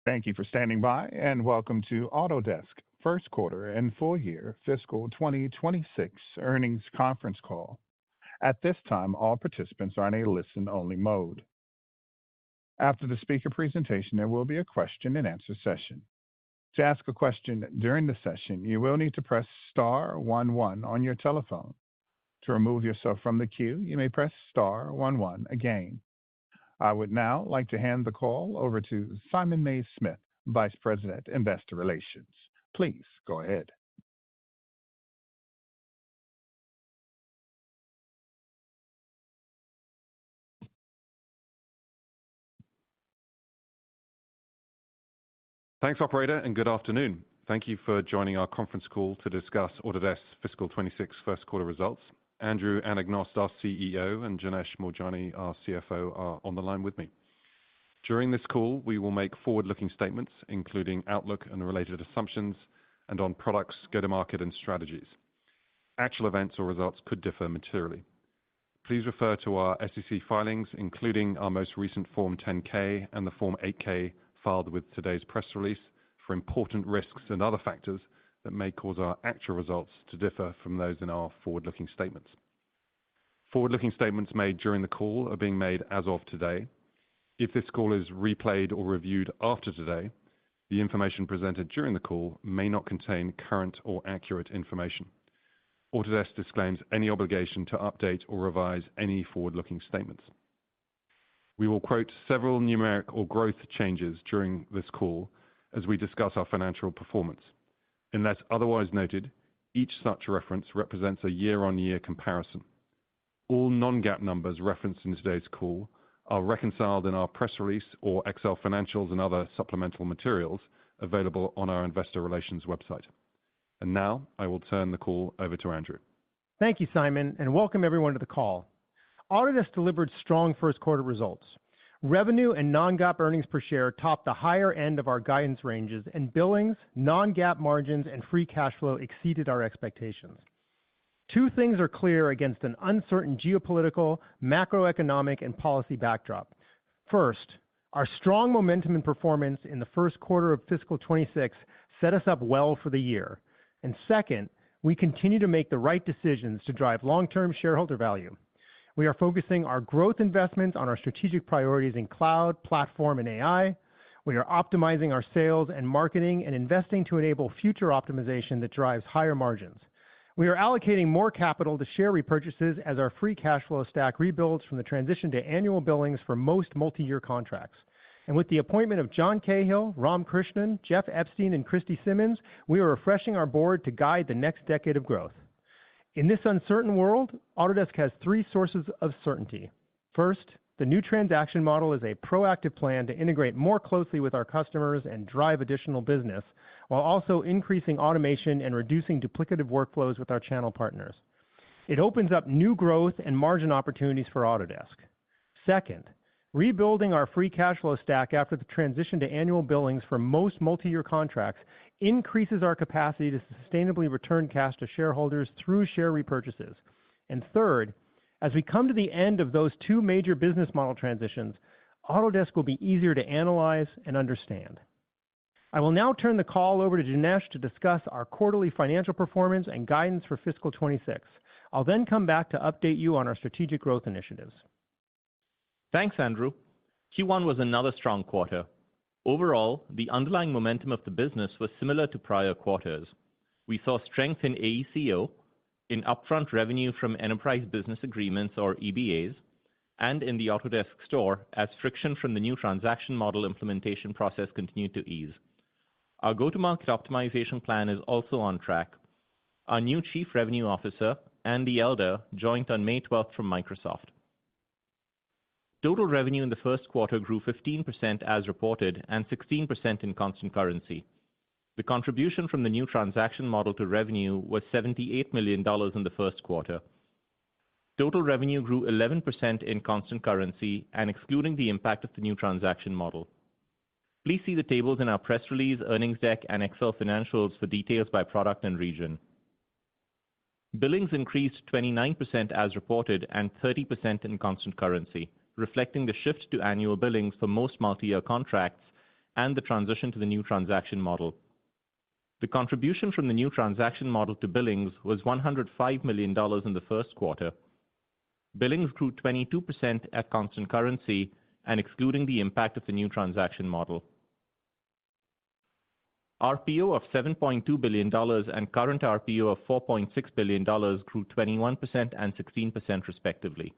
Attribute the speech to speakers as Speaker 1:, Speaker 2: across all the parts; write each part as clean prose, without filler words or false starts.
Speaker 1: Thank you for standing by, and welcome to Autodesk First Quarter and Full Year Fiscal 2026 Earnings Conference Call. At this time, all participants are in a listen-only mode. After the speaker presentation, there will be a question-and-answer session. To ask a question during the session, you will need to press star 11 on your telephone. To remove yourself from the queue, you may press star 11 again. I would now like to hand the call over to Simon Mays-Smith, Vice President, Investor Relations. Please go ahead.
Speaker 2: Thanks, Operator, and good afternoon. Thank you for joining our conference call to discuss Autodesk's Fiscal 26 First Quarter results. Andrew Anagnost, our CEO, and Janesh Moorjani, our CFO, are on the line with me. During this call, we will make forward-looking statements, including outlook and related assumptions, and on products, go-to-market, and strategies. Actual events or results could differ materially. Please refer to our SEC filings, including our most recent Form 10-K and the Form 8-K filed with today's press release, for important risks and other factors that may cause our actual results to differ from those in our forward-looking statements. Forward-looking statements made during the call are being made as of today. If this call is replayed or reviewed after today, the information presented during the call may not contain current or accurate information. Autodesk disclaims any obligation to update or revise any forward-looking statements. We will quote several numeric or growth changes during this call as we discuss our financial performance. Unless otherwise noted, each such reference represents a year-on-year comparison. All non-GAAP numbers referenced in today's call are reconciled in our press release or Excel financials and other supplemental materials available on our investor relations website. And now, I will turn the call over to Andrew.
Speaker 3: Thank you, Simon, and welcome everyone to the call. Autodesk delivered strong first quarter results. Revenue and non-GAAP earnings per share topped the higher end of our guidance ranges, and billings, non-GAAP margins, and free cash flow exceeded our expectations. Two things are clear against an uncertain geopolitical, macroeconomic, and policy backdrop. First, our strong momentum and performance in the first quarter of fiscal 26 set us up well for the year. And second, we continue to make the right decisions to drive long-term shareholder value. We are focusing our growth investments on our strategic priorities in cloud, platform, and AI. We are optimizing our sales and marketing and investing to enable future optimization that drives higher margins. We are allocating more capital to share repurchases as our free cash flow stack rebuilds from the transition to annual billings for most multi-year contracts. And with the appointment of John Cahill, Ram Krishnan, Jeff Epstein, and Christy Simmons, we are refreshing our board to guide the next decade of growth. In this uncertain world, Autodesk has three sources of certainty. First, the new transaction model is a proactive plan to integrate more closely with our customers and drive additional business, while also increasing automation and reducing duplicative workflows with our channel partners. It opens up new growth and margin opportunities for Autodesk. Second, rebuilding our free cash flow stack after the transition to annual billings for most multi-year contracts increases our capacity to sustainably return cash to shareholders through share repurchases. And third, as we come to the end of those two major business model transitions, Autodesk will be easier to analyze and understand. I will now turn the call over to Janesh to discuss our quarterly financial performance and guidance for fiscal 26. I'll then come back to update you on our strategic growth initiatives.
Speaker 4: Thanks, Andrew. Q1 was another strong quarter. Overall, the underlying momentum of the business was similar to prior quarters. We saw strength in AECO, in upfront revenue from enterprise business agreements or EBAs, and in the Autodesk Store as friction from the new transaction model implementation process continued to ease. Our go-to-market optimization plan is also on track. Our new Chief Revenue Officer, Andy Elder, joined on May 12th from Microsoft. Total revenue in the first quarter grew 15% as reported and 16% in constant currency. The contribution from the new transaction model to revenue was $78 million in the first quarter. Total revenue grew 11% in constant currency and excluding the impact of the new transaction model. Please see the tables in our press release, earnings deck, and Excel financials for details by product and region. Billings increased 29% as reported and 30% in constant currency, reflecting the shift to annual billings for most multi-year contracts and the transition to the new transaction model. The contribution from the new transaction model to billings was $105 million in the first quarter. Billings grew 22% at constant currency and excluding the impact of the new transaction model. RPO of $7.2 billion and current RPO of $4.6 billion grew 21% and 16% respectively.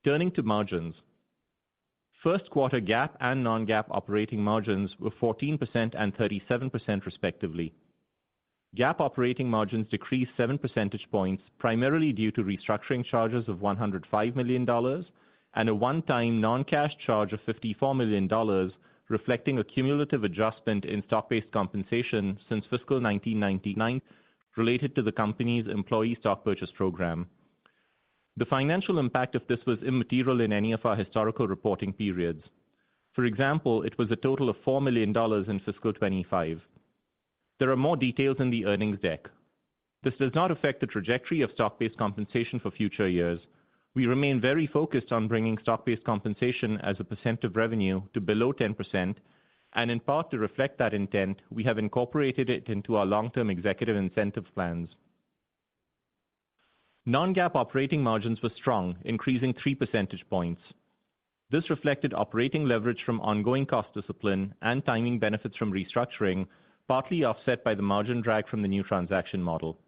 Speaker 4: Turning to margins. First quarter GAAP and non-GAAP operating margins were 14% and 37% respectively. GAAP operating margins decreased 7 percentage points, primarily due to restructuring charges of $105 million and a one-time non-cash charge of $54 million, reflecting a cumulative adjustment in stock-based compensation since fiscal 1999 related to the company's employee stock purchase program. The financial impact of this was immaterial in any of our historical reporting periods. For example, it was a total of $4 million in fiscal 25. There are more details in the earnings deck. This does not affect the trajectory of stock-based compensation for future years. We remain very focused on bringing stock-based compensation as a percent of revenue to below 10%, and in part to reflect that intent, we have incorporated it into our long-term executive incentive plans. Non-GAAP operating margins were strong, increasing 3 percentage points. This reflected operating leverage from ongoing cost discipline and timing benefits from restructuring, partly offset by the margin drag from the new transaction model.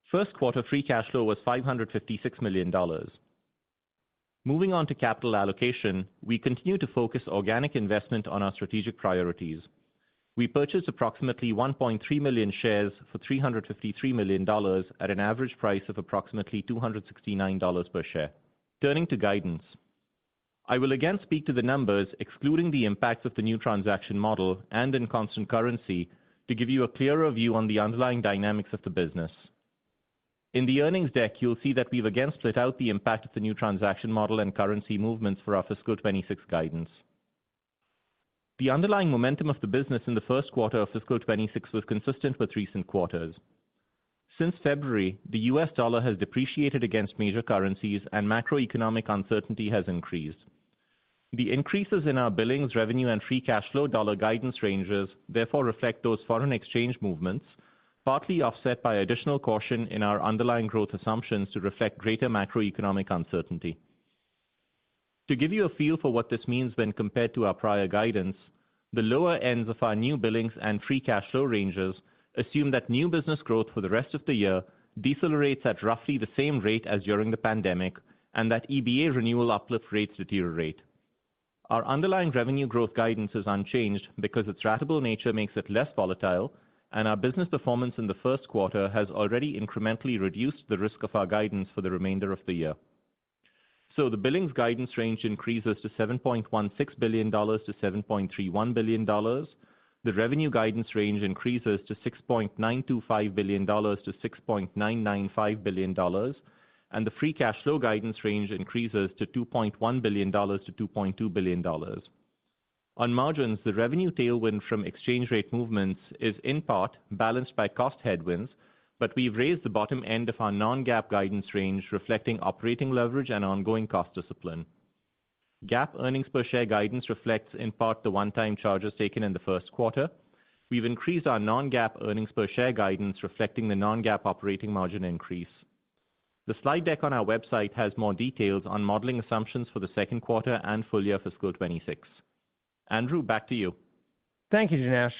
Speaker 4: First quarter free cash flow was $556 million. Moving on to capital allocation, we continue to focus organic investment on our strategic priorities. We purchased approximately 1.3 million shares for $353 million at an average price of approximately $269 per share. Turning to guidance. I will again speak to the numbers excluding the impacts of the new transaction model and in constant currency to give you a clearer view on the underlying dynamics of the business. In the earnings deck, you'll see that we've again split out the impact of the new transaction model and currency movements for our fiscal 26 guidance. The underlying momentum of the business in the first quarter of fiscal 26 was consistent with recent quarters. Since February, the US dollar has depreciated against major currencies and macroeconomic uncertainty has increased. The increases in our billings, revenue, and free cash flow dollar guidance ranges therefore reflect those foreign exchange movements, partly offset by additional caution in our underlying growth assumptions to reflect greater macroeconomic uncertainty. To give you a feel for what this means when compared to our prior guidance, the lower ends of our new billings and free cash flow ranges assume that new business growth for the rest of the year decelerates at roughly the same rate as during the pandemic, and that EBA renewal uplift rates deteriorate. Our underlying revenue growth guidance is unchanged because its ratable nature makes it less volatile, and our business performance in the first quarter has already incrementally reduced the risk of our guidance for the remainder of the year. So the billings guidance range increases to $7.16 billion to $7.31 billion. The revenue guidance range increases to $6.925 billion to $6.995 billion, and the free cash flow guidance range increases to $2.1 billion to $2.2 billion. On margins, the revenue tailwind from exchange rate movements is in part balanced by cost headwinds, but we've raised the bottom end of our non-GAAP guidance range, reflecting operating leverage and ongoing cost discipline. GAAP earnings per share guidance reflects in part the one-time charges taken in the first quarter. We've increased our non-GAAP earnings per share guidance, reflecting the non-GAAP operating margin increase. The slide deck on our website has more details on modeling assumptions for the second quarter and full year fiscal 26. Andrew, back to you.
Speaker 3: Thank you, Janesh.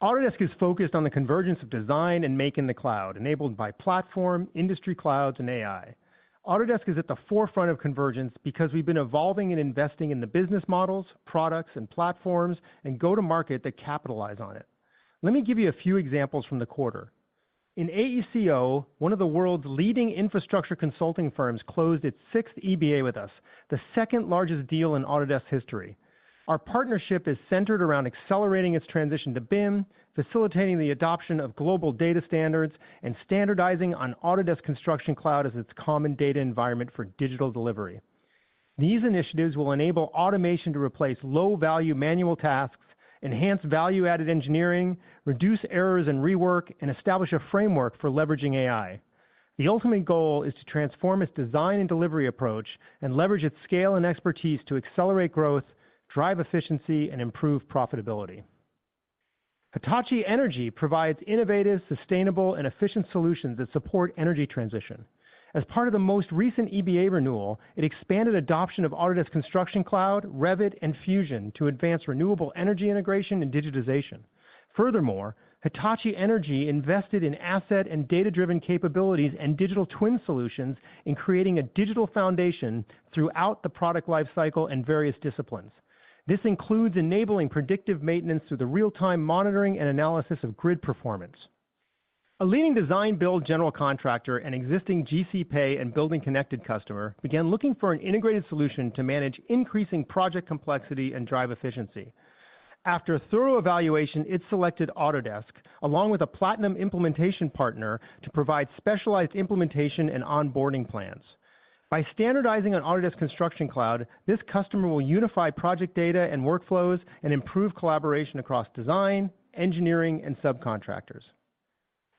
Speaker 3: Autodesk is focused on the convergence of design and make in the cloud, enabled by platform, industry clouds, and AI. Autodesk is at the forefront of convergence because we've been evolving and investing in the business models, products, and platforms, and go-to-market that capitalize on it. Let me give you a few examples from the quarter. In AECO, one of the world's leading infrastructure consulting firms closed its 6th EBA with us, the second largest deal in Autodesk history. Our partnership is centered around accelerating its transition to BIM, facilitating the adoption of global data standards, and standardizing on Autodesk Construction Cloud as its common data environment for digital delivery. These initiatives will enable automation to replace low-value manual tasks, enhance value-added engineering, reduce errors and rework, and establish a framework for leveraging AI. The ultimate goal is to transform its design and delivery approach and leverage its scale and expertise to accelerate growth, drive efficiency, and improve profitability. Hitachi Energy provides innovative, sustainable, and efficient solutions that support energy transition. As part of the most recent EBA renewal, it expanded adoption of Autodesk Construction Cloud, Revit, and Fusion to advance renewable energy integration and digitization. Furthermore, Hitachi Energy invested in asset and data-driven capabilities and digital twin solutions in creating a digital foundation throughout the product lifecycle and various disciplines. This includes enabling predictive maintenance through the real-time monitoring and analysis of grid performance. A leading design-build general contractor and existing GC Pay and Building Connected customer began looking for an integrated solution to manage increasing project complexity and drive efficiency. After a thorough evaluation, it selected Autodesk, along with a platinum implementation partner, to provide specialized implementation and onboarding plans. By standardizing on Autodesk Construction Cloud, this customer will unify project data and workflows and improve collaboration across design, engineering, and subcontractors.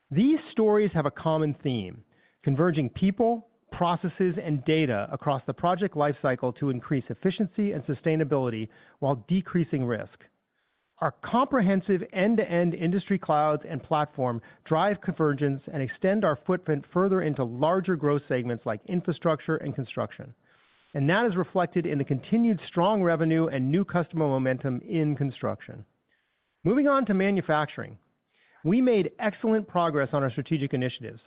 Speaker 3: These stories have a common theme: converging people, processes, and data across the project lifecycle to increase efficiency and sustainability while decreasing risk. Our comprehensive end-to-end industry clouds and platform drive convergence and extend our footprint further into larger growth segments like infrastructure and construction. And that is reflected in the continued strong revenue and new customer momentum in construction. Moving on to manufacturing. We made excellent progress on our strategic initiatives.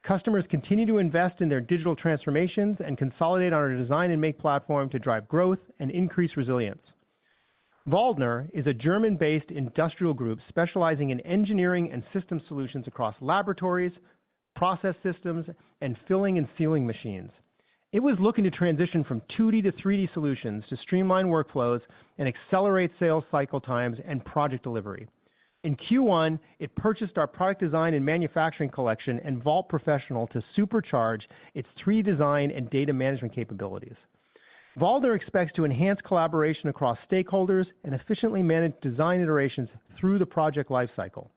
Speaker 3: Customers continue to invest in their digital transformations and consolidate on our design and make platform to drive growth and increase resilience. Waldner is a German-based industrial group specializing in engineering and system solutions across laboratories, process systems, and filling and sealing machines. It was looking to transition from 2D to 3D solutions to streamline workflows and accelerate sales cycle times and project delivery. In Q1, it purchased our product design and manufacturing collection and Vault Professional to supercharge its 3D design and data management capabilities. Waldner expects to enhance collaboration across stakeholders and efficiently manage design iterations through the project lifecycle.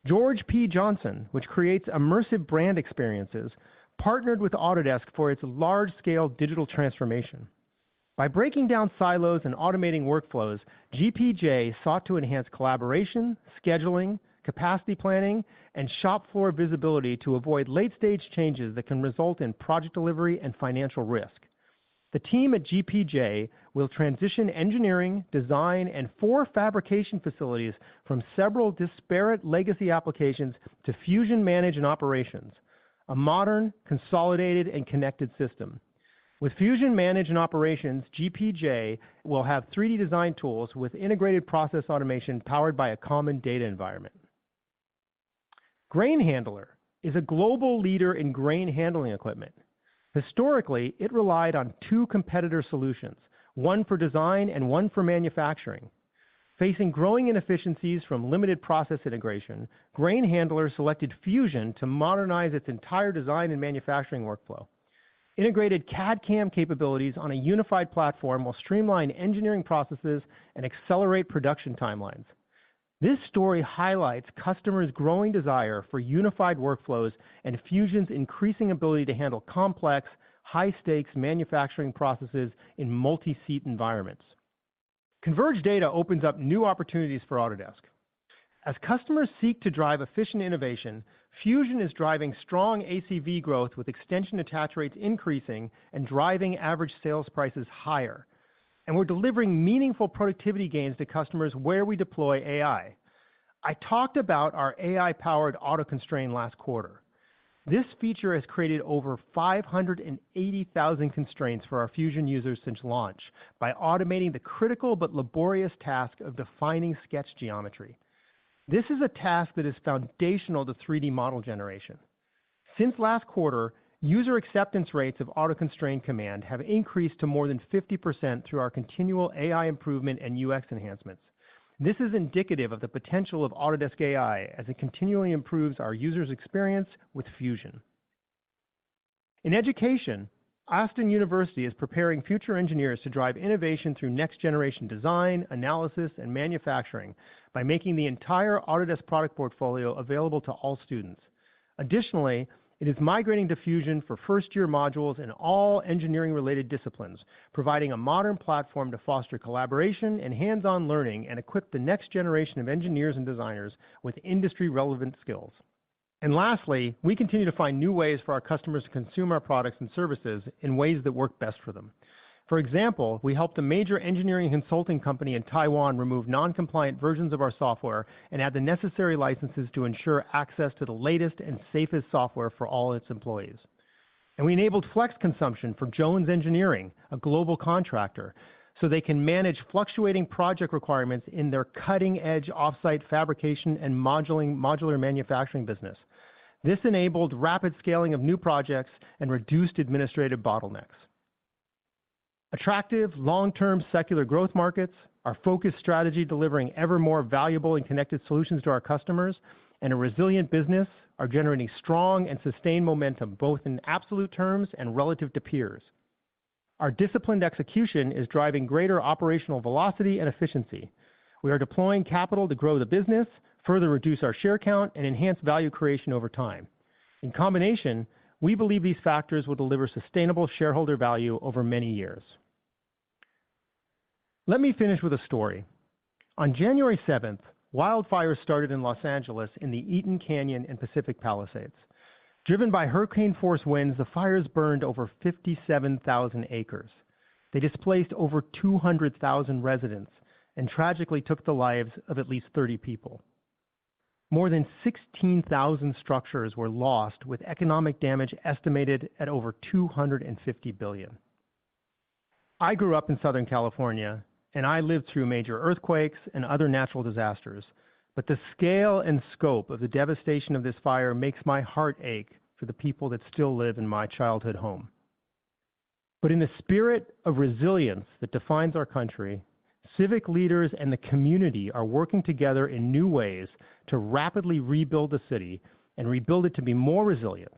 Speaker 3: George P. Johnson, which creates immersive brand experiences, partnered with Autodesk for its large-scale digital transformation. By breaking down silos and automating workflows, GPJ sought to enhance collaboration, scheduling, capacity planning, and shop floor visibility to avoid late-stage changes that can result in project delivery and financial risk. The team at GPJ will transition engineering, design, and 4 fabrication facilities from several disparate legacy applications to Fusion Manage and Operations, a modern, consolidated, and connected system. With Fusion Manage and Operations, GPJ will have 3D design tools with integrated process automation powered by a common data environment. Grain Handler is a global leader in grain handling equipment. Historically, it relied on 2 competitor solutions, one for design and one for manufacturing. Facing growing inefficiencies from limited process integration, Grain Handler selected Fusion to modernize its entire design and manufacturing workflow. Integrated CAD/CAM capabilities on a unified platform will streamline engineering processes and accelerate production timelines. This story highlights customers' growing desire for unified workflows and Fusion's increasing ability to handle complex, high-stakes manufacturing processes in multi-seat environments. Converged data opens up new opportunities for Autodesk. As customers seek to drive efficient innovation, Fusion is driving strong ACV growth with extension attach rates increasing and driving average sales prices higher. And we're delivering meaningful productivity gains to customers where we deploy AI. I talked about our AI-powered auto-constrain last quarter. This feature has created over 580,000 constraints for our Fusion users since launch by automating the critical but laborious task of defining sketch geometry. This is a task that is foundational to 3D model generation. Since last quarter, user acceptance rates of auto-constrain command have increased to more than 50% through our continual AI improvement and UX enhancements. This is indicative of the potential of Autodesk AI as it continually improves our users' experience with Fusion. In education, Austin University is preparing future engineers to drive innovation through next-generation design, analysis, and manufacturing by making the entire Autodesk product portfolio available to all students. Additionally, It is migrating to Fusion for first-year modules in all engineering-related disciplines, providing a modern platform to foster collaboration and hands-on learning and equip the next generation of engineers and designers with industry-relevant skills. And lastly, we continue to find new ways for our customers to consume our products and services in ways that work best for them. For example, we helped a major engineering consulting company in Taiwan remove non-compliant versions of our software and add the necessary licenses to ensure access to the latest and safest software for all its employees. And we enabled flex consumption for Jones Engineering, a global contractor, so they can manage fluctuating project requirements in their cutting-edge offsite fabrication and modular manufacturing business. This enabled rapid scaling of new projects and reduced administrative bottlenecks. Attractive, long-term secular growth markets, our focused strategy delivering ever more valuable and connected solutions to our customers, and a resilient business are generating strong and sustained momentum, both in absolute terms and relative to peers. Our disciplined execution is driving greater operational velocity and efficiency. We are deploying capital to grow the business, further reduce our share count, and enhance value creation over time. In combination, we believe these factors will deliver sustainable shareholder value over many years. Let me finish with a story. On January 7th, wildfires started in Los Angeles in the Eaton Canyon and Pacific Palisades. Driven by hurricane-force winds, the fires burned over 57,000 acres. They displaced over 200,000 residents and tragically took the lives of at least 30 people. More than 16,000 structures were lost, with economic damage estimated at over $250 billion. I grew up in Southern California, and I lived through major earthquakes and other natural disasters. But the scale and scope of the devastation of this fire makes my heart ache for the people that still live in my childhood home. But in the spirit of resilience that defines our country, civic leaders and the community are working together in new ways to rapidly rebuild the city and rebuild it to be more resilient.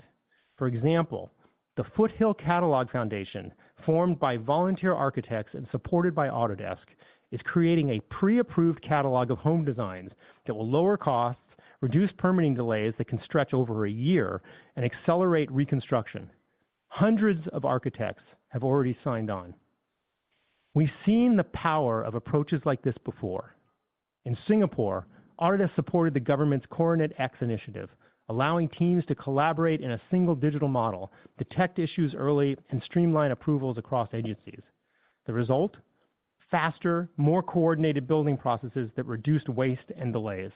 Speaker 3: For example, the Foothill Catalog Foundation, formed by volunteer architects and supported by Autodesk, is creating a pre-approved catalog of home designs that will lower costs, reduce permitting delays that can stretch over a year, and accelerate reconstruction. Hundreds of architects have already signed on. We've seen the power of approaches like this before. In Singapore, Autodesk supported the government's Coronet X initiative, allowing teams to collaborate in a single digital model, detect issues early, and streamline approvals across agencies. The result? Faster, more coordinated building processes that reduced waste and delays.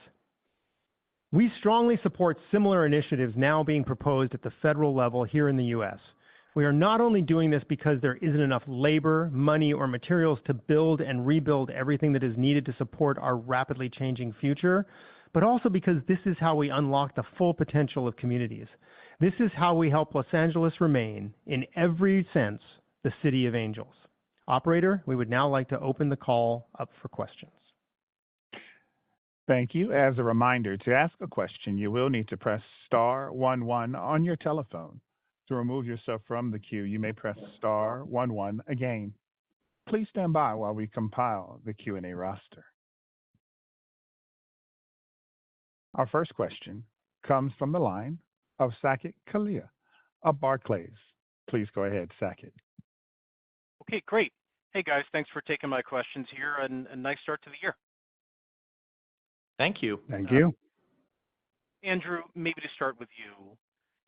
Speaker 3: We strongly support similar initiatives now being proposed at the federal level here in the U.S. We are not only doing this because there isn't enough labor, money, or materials to build and rebuild everything that is needed to support our rapidly changing future, but also because this is how we unlock the full potential of communities. This is how we help Los Angeles remain, in every sense, the city of angels. Operator, we would now like to open the call up for questions.
Speaker 1: Thank you. As a reminder, to ask a question, you will need to press star 11 on your telephone. To remove yourself from the queue, you may press star 11 again. Please stand by while we compile the Q&A roster. Our first question comes from the line of Saket Kalia of Barclays. Please go ahead, Saket.
Speaker 5: Okay, great. Hey guys, thanks for taking my questions here, and a nice start to the year.
Speaker 4: Thank you.
Speaker 1: Thank you.
Speaker 5: Andrew, maybe to start with you.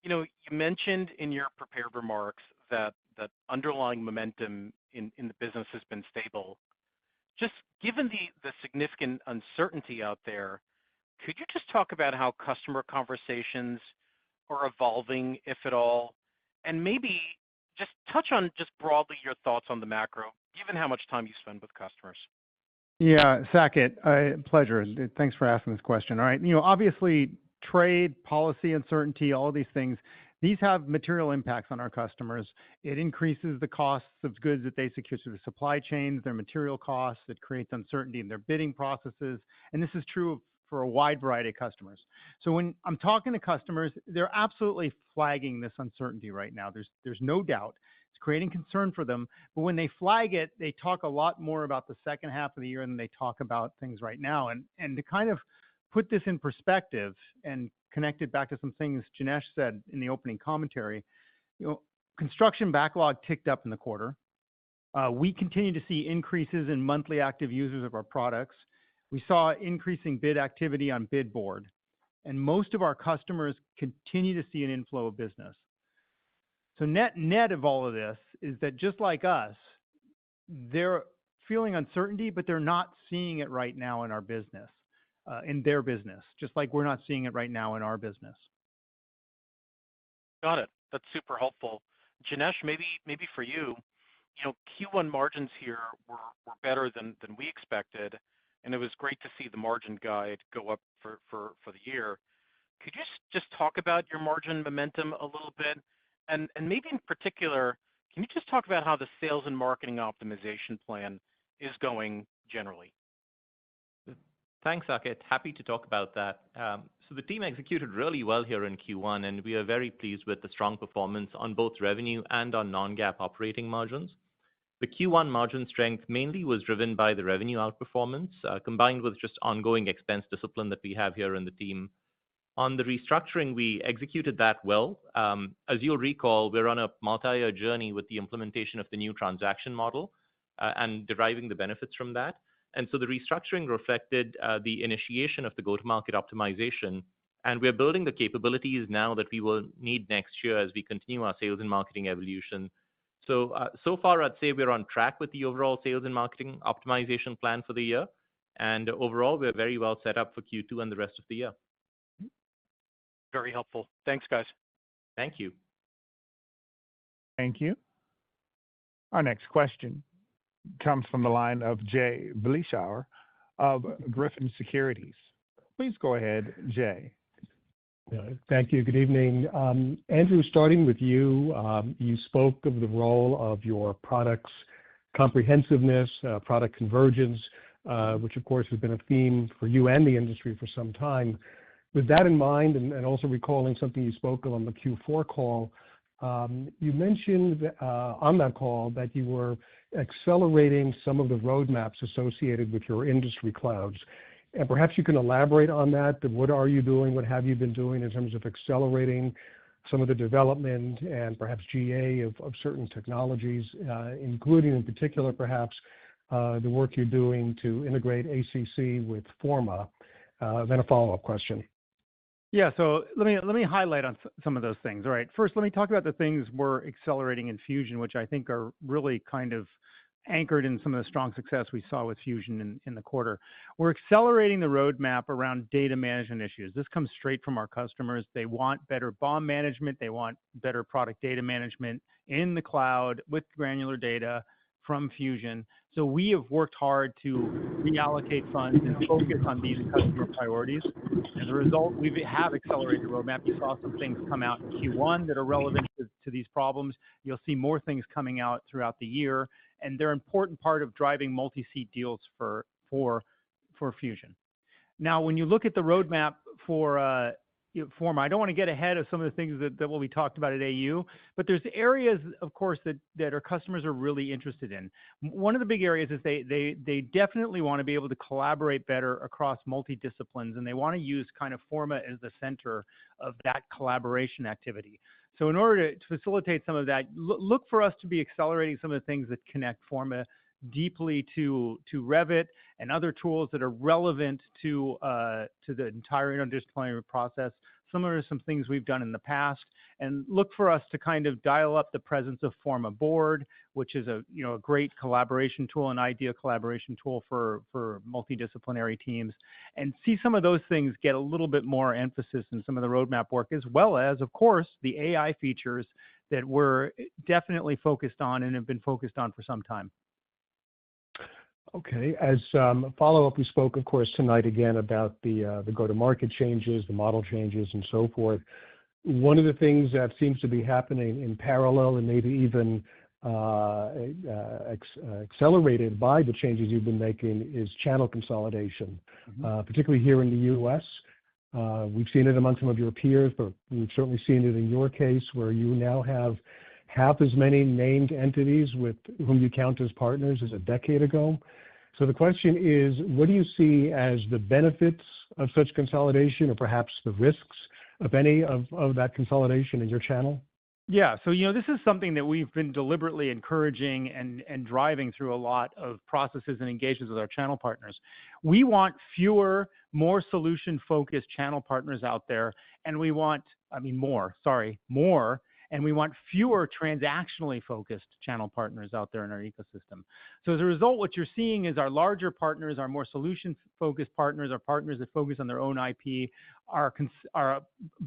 Speaker 5: You mentioned in your prepared remarks that underlying momentum in the business has been stable. Just given the significant uncertainty out there, could you just talk about how customer conversations are evolving, if at all, and maybe just touch on just broadly your thoughts on the macro, given how much time you spend with customers?
Speaker 3: Yeah, Saket, pleasure. Thanks for asking this question. All right, obviously, trade, policy uncertainty, all these things, these have material impacts on our customers. It increases the costs of goods that they secure through the supply chains, their material costs. It creates uncertainty in their bidding processes, and this is true for a wide variety of customers. So when I'm talking to customers, they're absolutely flagging this uncertainty right now. There's no doubt. It's creating concern for them. But when they flag it, they talk a lot more about the second half of the year than they talk about things right now. And to kind of put this in perspective and connect it back to some things Janesh said in the opening commentary, construction backlog ticked up in the quarter. We continue to see increases in monthly active users of our products. We saw increasing bid activity on bid board, and most of our customers continue to see an inflow of business. So net of all of this is that just like us, they're feeling uncertainty, but they're not seeing it right now in our business, in their business, just like we're not seeing it right now in our business.
Speaker 5: Got it. That's super helpful. Janesh, maybe for you, Q1 margins here were better than we expected, and it was great to see the margin guide go up for the year. Could you just talk about your margin momentum a little bit? And maybe in particular, can you just talk about how the sales and marketing optimization plan is going generally?
Speaker 4: Thanks, Saket. Happy to talk about that. So the team executed really well here in Q1, and we are very pleased with the strong performance on both revenue and on non-GAAP operating margins. The Q1 margin strength mainly was driven by the revenue outperformance, combined with just ongoing expense discipline that we have here in the team. On the restructuring, we executed that well. As you'll recall, we're on a multi-year journey with the implementation of the new transaction model and deriving the benefits from that. And so the restructuring reflected the initiation of the go-to-market optimization, and we're building the capabilities now that we will need next year as we continue our sales and marketing evolution. So far, I'd say we're on track with the overall sales and marketing optimization plan for the year. And overall, we're very well set up for Q2 and the rest of the year.
Speaker 5: Very helpful. Thanks, guys.
Speaker 4: Thank you.
Speaker 1: Thank you. Our next question comes from the line of Jay Vleeschhouwer of Griffin Securities. Please go ahead, Jay.
Speaker 6: Thank you. Good evening. Andrew, starting with you, you spoke of the role of your products' comprehensiveness, product convergence, which of course has been a theme for you and the industry for some time. With that in mind, and also recalling something you spoke of on the Q4 call, you mentioned on that call that you were accelerating some of the roadmaps associated with your industry clouds. And perhaps you can elaborate on that. What are you doing? What have you been doing in terms of accelerating some of the development and perhaps GA of certain technologies, including in particular perhaps the work you're doing to integrate ACC with Forma? Then a follow-up question.
Speaker 3: Yeah, so let me highlight on some of those things. All right, first, let me talk about the things we're accelerating in Fusion, which I think are really kind of anchored in some of the strong success we saw with Fusion in the quarter. We're accelerating the roadmap around data management issues. This comes straight from our customers. They want better BOM management. They want better product data management in the cloud with granular data from Fusion. So we have worked hard to reallocate funds and focus on these customer priorities. As a result, we have accelerated the roadmap. You saw some things come out in Q1 that are relevant to these problems. You'll see more things coming out throughout the year, and they're an important part of driving multi-seat deals for Fusion. Now, when you look at the roadmap for Forma, I don't want to get ahead of some of the things that will be talked about at AU, but there's areas, of course, that our customers are really interested in. One of the big areas is they definitely want to be able to collaborate better across multi-disciplines, and they want to use kind of Forma as the center of that collaboration activity. So in order to facilitate some of that, look for us to be accelerating some of the things that connect Forma deeply to Revit and other tools that are relevant to the entire interdisciplinary process. Similar to some things we've done in the past, and look for us to kind of dial up the presence of Forma Board, which is a great collaboration tool, an ideal collaboration tool for multidisciplinary teams, and see some of those things get a little bit more emphasis in some of the roadmap work, as well as, of course, the AI features that we're definitely focused on and have been focused on for some time.
Speaker 6: Okay. As a follow-up, we spoke, of course, tonight again about the go-to-market changes, the model changes, and so forth. One of the things that seems to be happening in parallel and maybe even accelerated by the changes you've been making is channel consolidation, particularly here in the U.S. We've seen it among some of your peers, but we've certainly seen it in your case where you now have half as many named entities with whom you count as partners as a decade ago. So the question is, what do you see as the benefits of such consolidation, or perhaps the risks of any of that consolidation in your channel?
Speaker 3: Yeah, so this is something that we've been deliberately encouraging and driving through a lot of processes and engagements with our channel partners. We want fewer, more solution-focused channel partners out there, and we want, more, and we want fewer transactionally focused channel partners out there in our ecosystem. So as a result, what you're seeing is our larger partners, our more solution-focused partners, our partners that focus on their own IP, are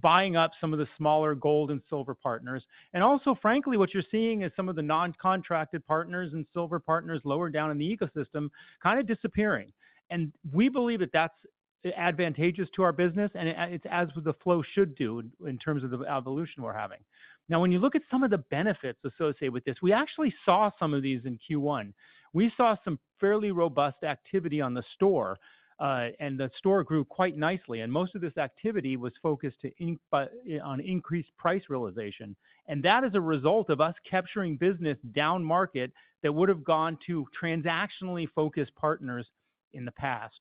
Speaker 3: buying up some of the smaller gold and silver partners. And also, frankly, what you're seeing is some of the non-contracted partners and silver partners lower down in the ecosystem kind of disappearing. And we believe that that's advantageous to our business, and it's as the flow should do in terms of the evolution we're having. Now, when you look at some of the benefits associated with this, we actually saw some of these in Q1. We saw some fairly robust activity on the store, and the store grew quite nicely. And most of this activity was focused on increased price realization. And that is a result of us capturing business down market that would have gone to transactionally focused partners in the past.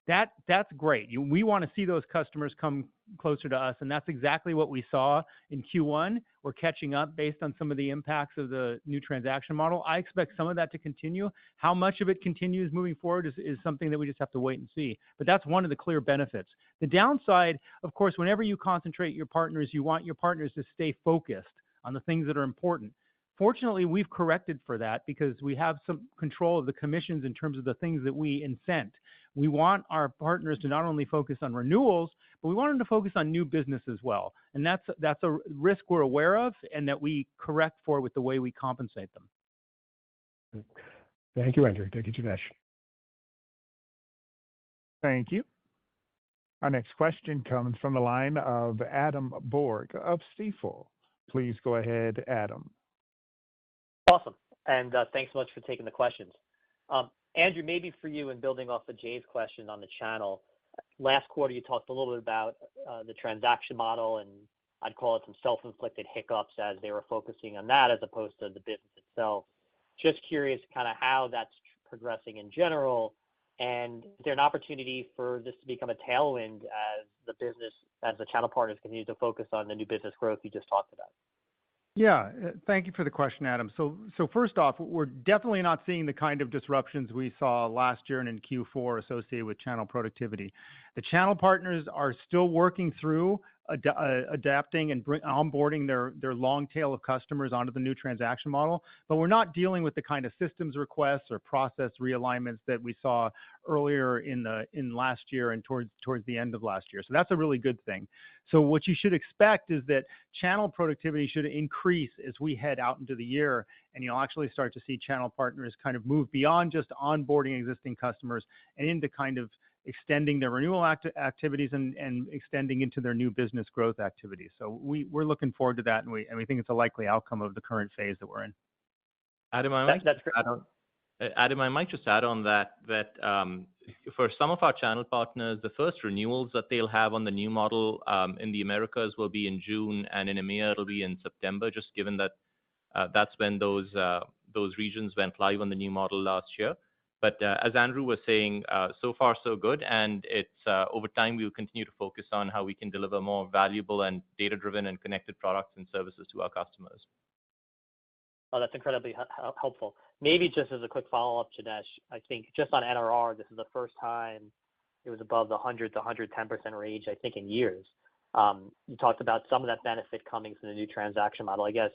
Speaker 3: That's great. We want to see those customers come closer to us, and that's exactly what we saw in Q1. We're catching up based on some of the impacts of the new transaction model. I expect some of that to continue. How much of it continues moving forward is something that we just have to wait and see. But that's one of the clear benefits. The downside, of course, whenever you concentrate your partners, you want your partners to stay focused on the things that are important. Fortunately, we've corrected for that because we have some control of the commissions in terms of the things that we incent. We want our partners to not only focus on renewals, but we want them to focus on new business as well. And that's a risk we're aware of and that we correct for with the way we compensate them.
Speaker 6: Thank you, Andrew. Thank you, Janesh.
Speaker 1: Thank you. Our next question comes from the line of Adam Borg of Stifel. Please go ahead, Adam.
Speaker 7: Awesome. And thanks so much for taking the questions. Andrew, maybe for you, and building off of Jay's question on the channel, last quarter you talked a little bit about the transaction model, and I'd call it some self-inflicted hiccups as they were focusing on that as opposed to the business itself. Just curious kind of how that's progressing in general, and is there an opportunity for this to become a tailwind as the business, as the channel partners continue to focus on the new business growth you just talked about?
Speaker 3: Yeah, thank you for the question, Adam. So first off, we're definitely not seeing the kind of disruptions we saw last year and in Q4 associated with channel productivity. The channel partners are still working through adapting and onboarding their long tail of customers onto the new transaction model, but we're not dealing with the kind of systems requests or process realignments that we saw earlier in last year and towards the end of last year. So that's a really good thing. So what you should expect is that channel productivity should increase as we head out into the year, and you'll actually start to see channel partners kind of move beyond just onboarding existing customers and into kind of extending their renewal activities and extending into their new business growth activities. So we're looking forward to that, and we think it's a likely outcome of the current phase that we're in.
Speaker 4: Adam, I might just add on that for some of our channel partners, the first renewals that they'll have on the new model in the Americas will be in June, and in EMEA it'll be in September, just given that that's when those regions went live on the new model last year. But as Andrew was saying, so far so good, and it's over time we will continue to focus on how we can deliver more valuable and data-driven and connected products and services to our customers.
Speaker 7: Oh, that's incredibly helpful. Maybe just as a quick follow-up, Janesh, I think just on NRR, this is the first time it was above the 100 to 110% range, I think, in years. You talked about some of that benefit coming from the new transaction model. I guess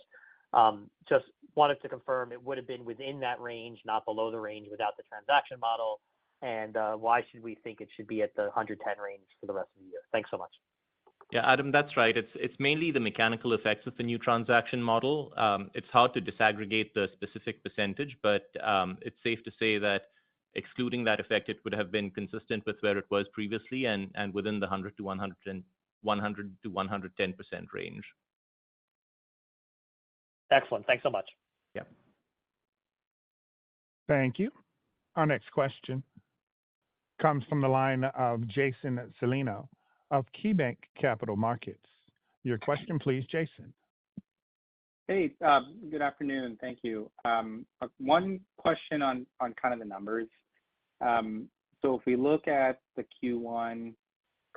Speaker 7: just wanted to confirm it would have been within that range, not below the range without the transaction model. And why should we think it should be at the 110 range for the rest of the year? Thanks so much.
Speaker 4: Yeah, Adam, that's right. It's mainly the mechanical effects of the new transaction model. It's hard to disaggregate the specific percentage, but it's safe to say that excluding that effect, it would have been consistent with where it was previously and within the 100 to 110% range.
Speaker 7: Excellent. Thanks so much.
Speaker 4: Yeah.
Speaker 1: Thank you. Our next question comes from the line of Jason Celino of KeyBanc Capital Markets. Your question, please, Jason.
Speaker 8: Hey, good afternoon. Thank you. One question on kind of the numbers. So if we look at the Q1,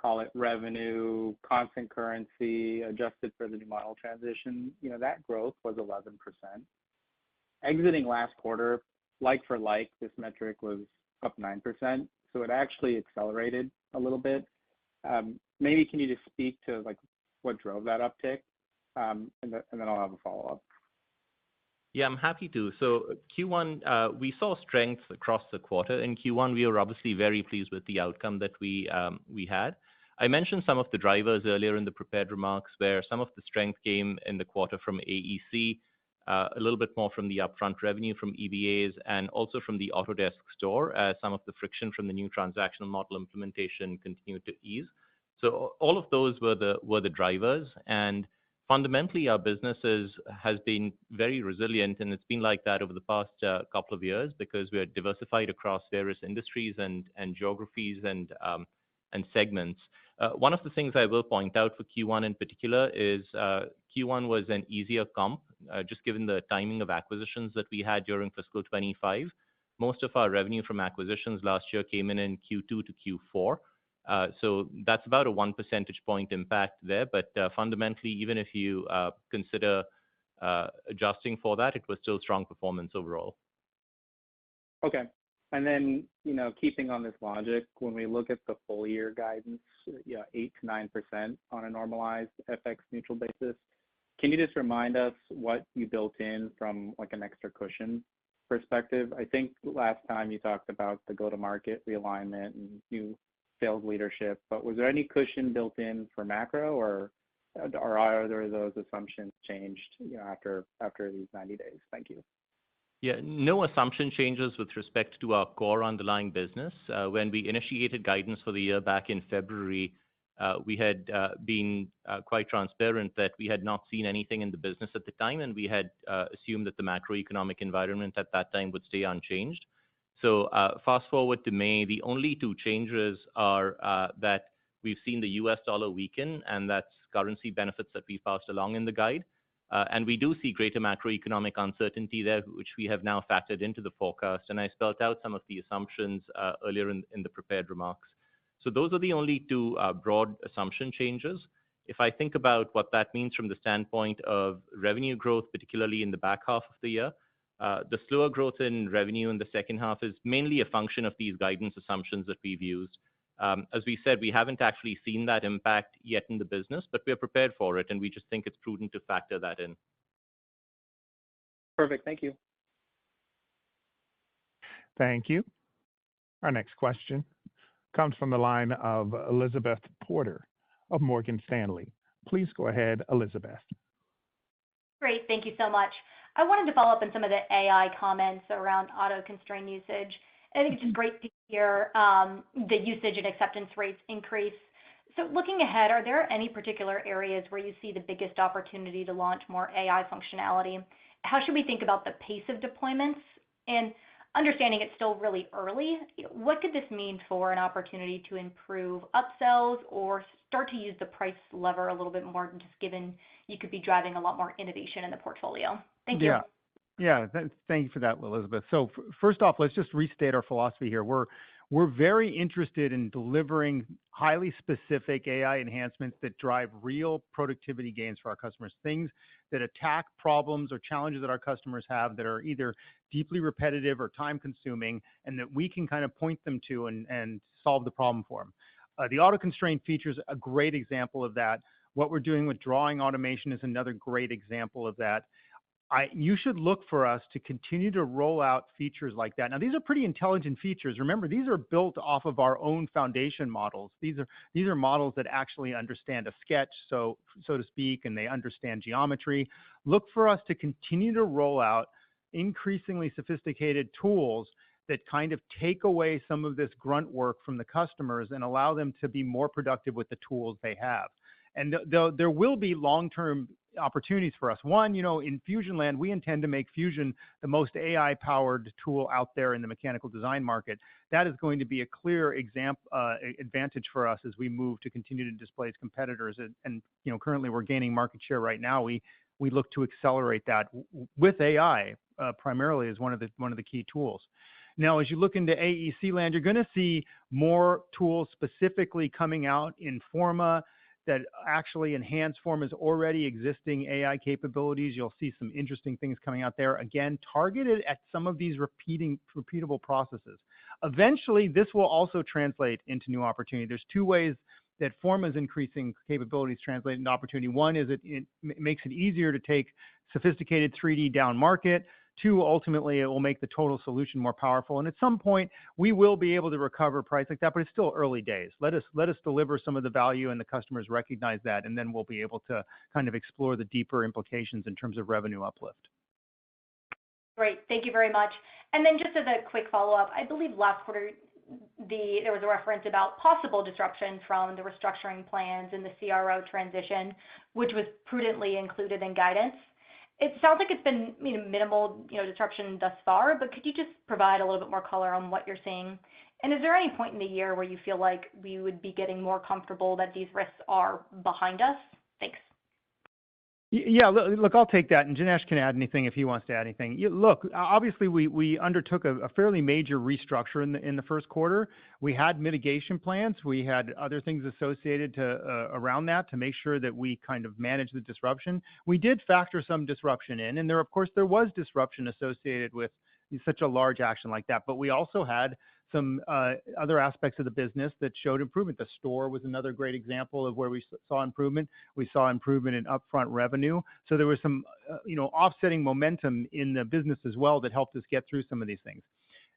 Speaker 8: call it revenue, constant currency, adjusted for the new model transition, that growth was 11%. Exiting last quarter, like for like, this metric was up 9%. So it actually accelerated a little bit. Maybe can you just speak to what drove that uptick? And then I'll have a follow-up.
Speaker 4: Yeah, I'm happy to. So Q1, we saw strength across the quarter. In Q1, we were obviously very pleased with the outcome that we had. I mentioned some of the drivers earlier in the prepared remarks, where some of the strength came in the quarter from AEC, a little bit more from the upfront revenue from EBAs, and also from the Autodesk store, as some of the friction from the new transactional model implementation continued to ease. So all of those were the drivers, and fundamentally, our business has been very resilient, and it's been like that over the past couple of years because we are diversified across various industries and geographies and segments. One of the things I will point out for Q1 in particular is Q1 was an easier comp, just given the timing of acquisitions that we had during fiscal 25. Most of our revenue from acquisitions last year came in Q2 to Q4. So that's about a 1 percentage point impact there. But fundamentally, even if you consider adjusting for that, it was still strong performance overall.
Speaker 8: Okay. And then, keeping on this logic, when we look at the full year guidance, 8 to 9% on a normalized FX neutral basis, can you just remind us what you built in from an extra cushion perspective? I think last time you talked about the go-to-market realignment and new sales leadership, but was there any cushion built in for macro, or are either of those assumptions changed after these 90 days? Thank you.
Speaker 4: Yeah, no assumption changes with respect to our core underlying business. When we initiated guidance for the year back in February, we had been quite transparent that we had not seen anything in the business at the time, and we had assumed that the macroeconomic environment at that time would stay unchanged. So fast forward to May, the only two changes are that we've seen the US dollar weaken, and that's currency benefits that we passed along in the guide. And we do see greater macroeconomic uncertainty there, which we have now factored into the forecast. And I spelled out some of the assumptions earlier in the prepared remarks. So those are the only two broad assumption changes. If I think about what that means from the standpoint of revenue growth, particularly in the back half of the year, the slower growth in revenue in the second half is mainly a function of these guidance assumptions that we've used. As we said, we haven't actually seen that impact yet in the business, but we're prepared for it, and we just think it's prudent to factor that in.
Speaker 8: Perfect. Thank you.
Speaker 1: Thank you. Our next question comes from the line of Elizabeth Porter of Morgan Stanley. Please go ahead, Elizabeth.
Speaker 9: Great. Thank you so much. I wanted to follow up on some of the AI comments around auto-constrained usage. I think it's just great to hear the usage and acceptance rates increase. So looking ahead, are there any particular areas where you see the biggest opportunity to launch more AI functionality? How should we think about the pace of deployments? And understanding it's still really early, what could this mean for an opportunity to improve upsells or start to use the price lever a little bit more, just given you could be driving a lot more innovation in the portfolio? Thank you.
Speaker 3: Yeah, thank you for that, Elizabeth. So first off, let's just restate our philosophy here. We're very interested in delivering highly specific AI enhancements that drive real productivity gains for our customers, things that attack problems or challenges that our customers have that are either deeply repetitive or time-consuming, and that we can kind of point them to and solve the problem for them. The auto-constrained feature is a great example of that. What we're doing with drawing automation is another great example of that. You should look for us to continue to roll out features like that. Now, these are pretty intelligent features. Remember, these are built off of our own foundation models. These are models that actually understand a sketch, so to speak, and they understand geometry. Look for us to continue to roll out increasingly sophisticated tools that kind of take away some of this grunt work from the customers and allow them to be more productive with the tools they have. And there will be long-term opportunities for us. One, in Fusion land, we intend to make Fusion the most AI-powered tool out there in the mechanical design market. That is going to be a clear advantage for us as we move to continue to displace competitors. And currently we're gaining market share right now. We look to accelerate that with AI primarily as one of the key tools. Now, as you look into AEC land, you're going to see more tools specifically coming out in Forma that actually enhance Forma's already existing AI capabilities. You'll see some interesting things coming out there, again, targeted at some of these repeatable processes. Eventually, this will also translate into new opportunity. There's two ways that Forma's increasing capabilities translate into opportunity. One is it makes it easier to take sophisticated 3D down market. Two, ultimately, it will make the total solution more powerful. And at some point, we will be able to recover price like that, but it's still early days. Let us deliver some of the value, and the customers recognize that, and then we'll be able to kind of explore the deeper implications in terms of revenue uplift.
Speaker 9: Great. Thank you very much. And then just as a quick follow-up, I believe last quarter there was a reference about possible disruption from the restructuring plans and the CRO transition, which was prudently included in guidance. It sounds like it's been minimal disruption thus far, but could you just provide a little bit more color on what you're seeing? And is there any point in the year where you feel like we would be getting more comfortable that these risks are behind us? Thanks.
Speaker 3: Yeah, look, I'll take that, and Janesh can add anything if he wants to add anything. Look, obviously, we undertook a fairly major restructure in the first quarter. We had mitigation plans. We had other things associated around that to make sure that we kind of managed the disruption. We did factor some disruption in, and there was disruption associated with such a large action like that. But we also had some other aspects of the business that showed improvement. The store was another great example of where we saw improvement. We saw improvement in upfront revenue. So there was some offsetting momentum in the business as well that helped us get through some of these things.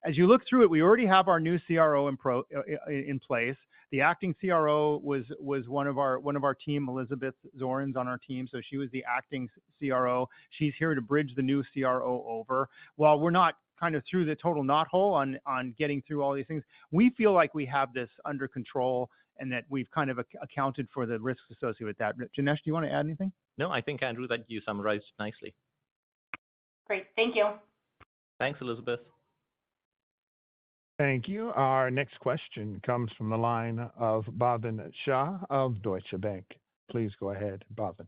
Speaker 3: As you look through it, we already have our new CRO in place. The acting CRO was one of our team, Elizabeth Zorn's on our team, so she was the acting CRO. She's here to bridge the new CRO over. While we're not kind of through the total knothole on getting through all these things, we feel like we have this under control and that we've kind of accounted for the risks associated with that. Janesh, do you want to add anything?
Speaker 4: No, I think, Andrew, that you summarized nicely.
Speaker 9: Great. Thank you.
Speaker 4: Thanks, Elizabeth.
Speaker 1: Thank you. Our next question comes from the line of Bhavin Shah of Deutsche Bank. Please go ahead, Bhavin.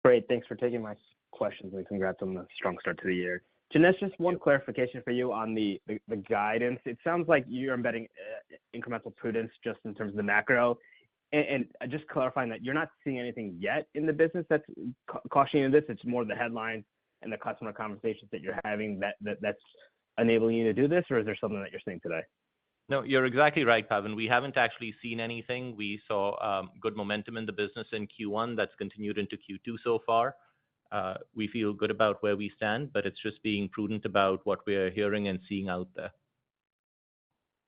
Speaker 10: Great. Thanks for taking my questions, and congrats on the strong start to the year. Janesh, just one clarification for you on the guidance. It sounds like you're embedding incremental prudence just in terms of the macro. And just clarifying that you're not seeing anything yet in the business that's cautioning you this. It's more the headlines and the customer conversations that you're having that's enabling you to do this, or is there something that you're seeing today?
Speaker 4: No, you're exactly right, Pavan. We haven't actually seen anything. We saw good momentum in the business in Q1 that's continued into Q2 so far. We feel good about where we stand, but it's just being prudent about what we're hearing and seeing out there.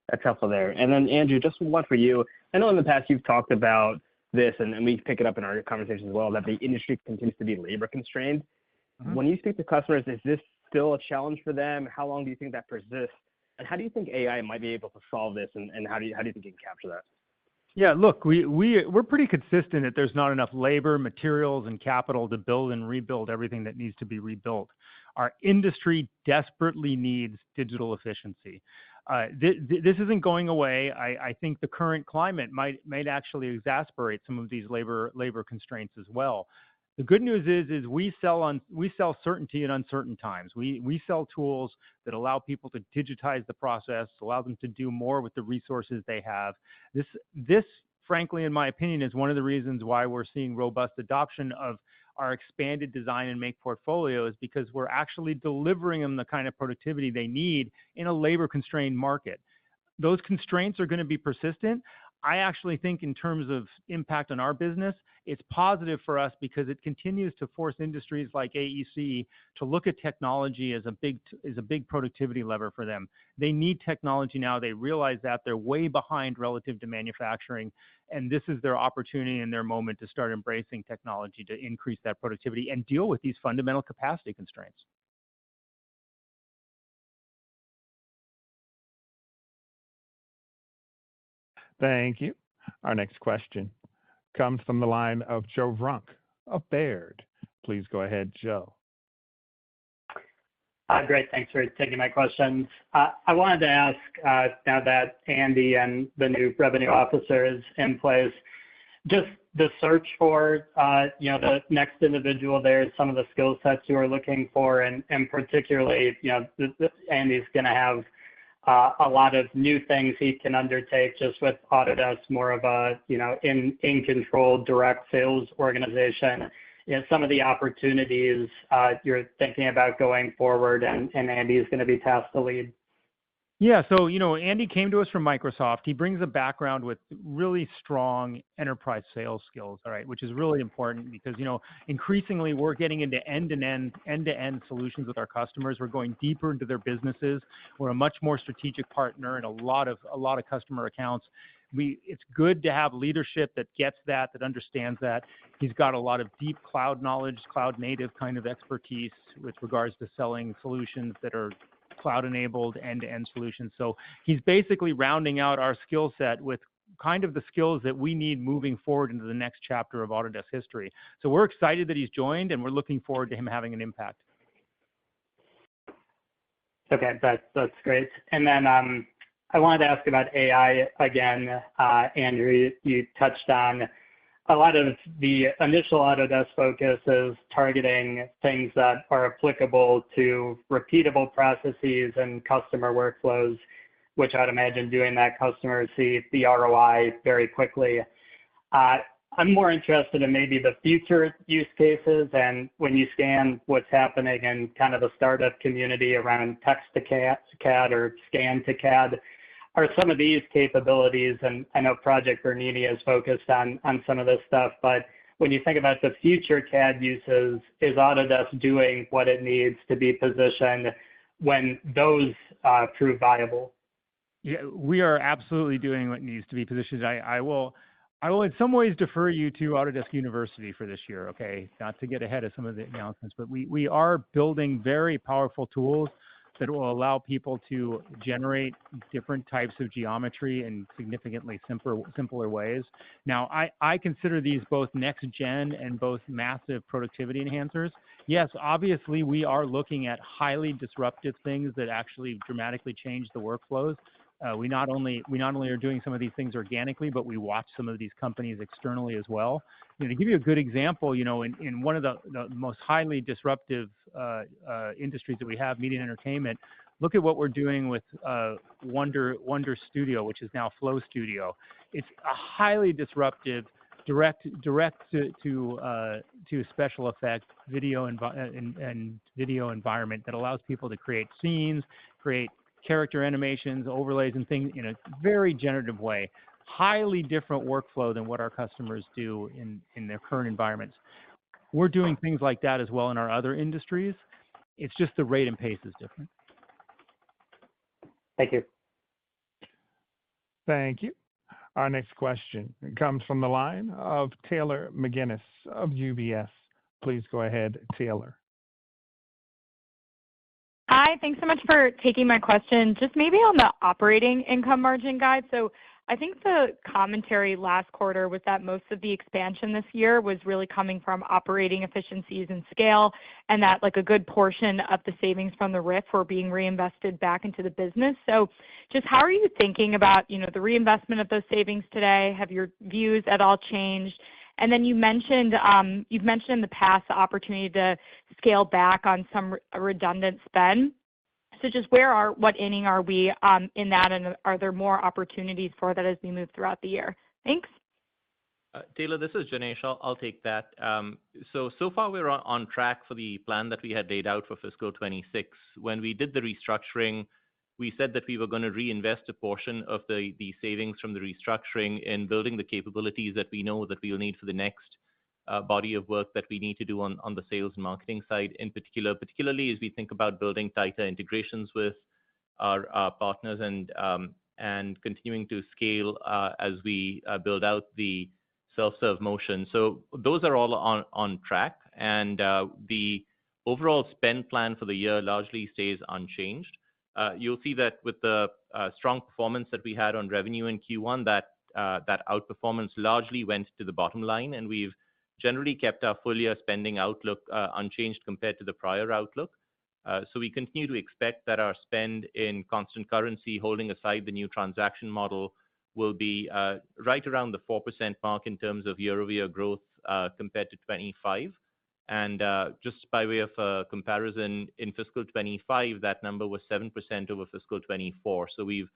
Speaker 10: That's helpful there. And then, Andrew, just one for you. I know in the past you've talked about this, and we pick it up in our conversations as well, that the industry continues to be labor constrained. Mm-hmm. When you speak to customers, is this still a challenge for them? How long do you think that persists? And how do you think AI might be able to solve this, and how do you think you can capture that?
Speaker 3: Yeah, look, we're pretty consistent that there's not enough labor, materials, and capital to build and rebuild everything that needs to be rebuilt. Our industry desperately needs digital efficiency. This isn't going away. I think the current climate might actually exacerbate some of these labor constraints as well. The good news is we sell certainty in uncertain times. We sell tools that allow people to digitize the process, allow them to do more with the resources they have. This, frankly, in my opinion, is one of the reasons why we're seeing robust adoption of our expanded design and make portfolio, is because we're actually delivering them the kind of productivity they need in a labor-constrained market. Those constraints are going to be persistent. I actually think in terms of impact on our business, it's positive for us because it continues to force industries like AEC to look at technology as a big productivity lever for them. They need technology now. They realize that they're way behind relative to manufacturing, and this is their opportunity and their moment to start embracing technology to increase that productivity and deal with these fundamental capacity constraints.
Speaker 1: Thank you. Our next question comes from the line of Joe Vruwink of Baird. Please go ahead, Joe.
Speaker 11: Great. Thanks for taking my questions. I wanted to ask, now that Andy and the new revenue officer is in place, just the search for, the next individual there, some of the skill sets you are looking for, and particularly, Andy's going to have a lot of new things he can undertake just with Autodesk, more of a, in control direct sales organization. Some of the opportunities you're thinking about going forward, and Andy is going to be tasked to lead.
Speaker 3: Yeah, so Andy came to us from Microsoft. He brings a background with really strong enterprise sales skills, all right, which is really important because increasingly we're getting into end-to-end solutions with our customers. We're going deeper into their businesses. We're a much more strategic partner in a lot of customer accounts. It's good to have leadership that gets that understands that. He's got a lot of deep cloud knowledge, cloud native kind of expertise with regards to selling solutions that are cloud-enabled end-to-end solutions. So he's basically rounding out our skill set with kind of the skills that we need moving forward into the next chapter of Autodesk history. So we're excited that he's joined, and we're looking forward to him having an impact.
Speaker 11: Okay, that's great. And then I wanted to ask about AI again. Andrew, you touched on a lot of the initial Autodesk focus is targeting things that are applicable to repeatable processes and customer workflows, which I'd imagine doing that customers see the ROI very quickly. I'm more interested in maybe the future use cases, and when you scan what's happening in kind of the startup community around text to CAD or scan to CAD, are some of these capabilities, and I know Project Bernini is focused on some of this stuff, but when you think about the future CAD uses, is Autodesk doing what it needs to be positioned when those prove viable?
Speaker 3: Yeah, we are absolutely doing what needs to be positioned. I will in some ways defer you to Autodesk University for this year, okay? Not to get ahead of some of the announcements, but we are building very powerful tools that will allow people to generate different types of geometry in significantly simpler ways. Now, I consider these both next gen and both massive productivity enhancers. Yes, obviously we are looking at highly disruptive things that actually dramatically change the workflows. We not only are doing some of these things organically, but we watch some of these companies externally as well. To give you a good example, in one of the most highly disruptive industries that we have, media and entertainment, look at what we're doing with Wonder Studio, which is now Flow Studio. It's a highly disruptive, direct to special effect video and video environment that allows people to create scenes, create character animations, overlays, and things in a very generative way. Highly different workflow than what our customers do in their current environments. We're doing things like that as well in our other industries. It's just the rate and pace is different.
Speaker 11: Thank you.
Speaker 1: Thank you. Our next question comes from the line of Taylor McGinnis of UBS. Please go ahead, Taylor.
Speaker 12: Hi, thanks so much for taking my question. Just maybe on the operating income margin guide. So I think the commentary last quarter was that most of the expansion this year was really coming from operating efficiencies and scale, and that like a good portion of the savings from the RIF were being reinvested back into the business. So just how are you thinking about, the reinvestment of those savings today? Have your views at all changed? And then you've mentioned in the past the opportunity to scale back on some redundant spend. So just what inning are we in that, and are there more opportunities for that as we move throughout the year? Thanks.
Speaker 4: Taylor, this is Janesh. I'll take that. So far we're on track for the plan that we had laid out for fiscal 26. When we did the restructuring, we said that we were going to reinvest a portion of the savings from the restructuring in building the capabilities that we know that we will need for the next body of work that we need to do on the sales and marketing side in particularly as we think about building tighter integrations with our partners and continuing to scale as we build out the self-serve motion. So those are all on track, and the overall spend plan for the year largely stays unchanged. You'll see that with the strong performance that we had on revenue in Q1, that outperformance largely went to the bottom line, and we've generally kept our full year spending outlook unchanged compared to the prior outlook. So we continue to expect that our spend in constant currency, holding aside the new transaction model, will be right around the 4% mark in terms of year-over-year growth compared to 25. And just by way of comparison, in fiscal 25, that number was 7% over fiscal 24. So we've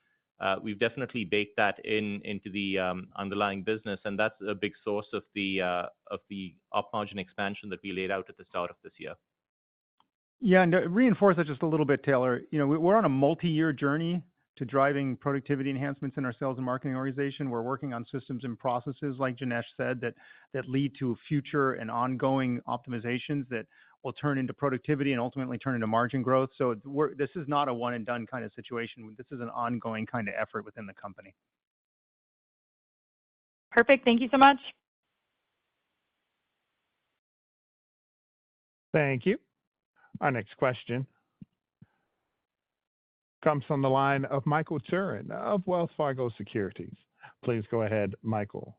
Speaker 4: definitely baked that into the underlying business, and that's a big source of the op margin expansion that we laid out at the start of this year.
Speaker 3: Yeah, and to reinforce that just a little bit, Taylor, we're on a multi-year journey to driving productivity enhancements in our sales and marketing organization. We're working on systems and processes, like Janesh said, that lead to future and ongoing optimizations that will turn into productivity and ultimately turn into margin growth. So this is not a one and done kind of situation. This is an ongoing kind of effort within the company.
Speaker 12: Perfect. Thank you so much.
Speaker 1: Thank you. Our next question comes from the line of Michael Turrin of Wells Fargo Securities. Please go ahead, Michael.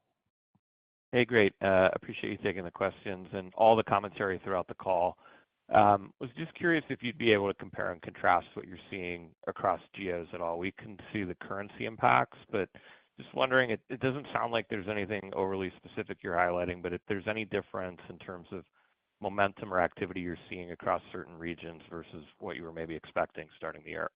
Speaker 13: Hey, great. Appreciate you taking the questions and all the commentary throughout the call. Was just curious if you'd be able to compare and contrast what you're seeing across geos at all. We can see the currency impacts, but just wondering, it doesn't sound like there's anything overly specific you're highlighting, but if there's any difference in terms of momentum or activity you're seeing across certain regions versus what you were maybe expecting starting the year.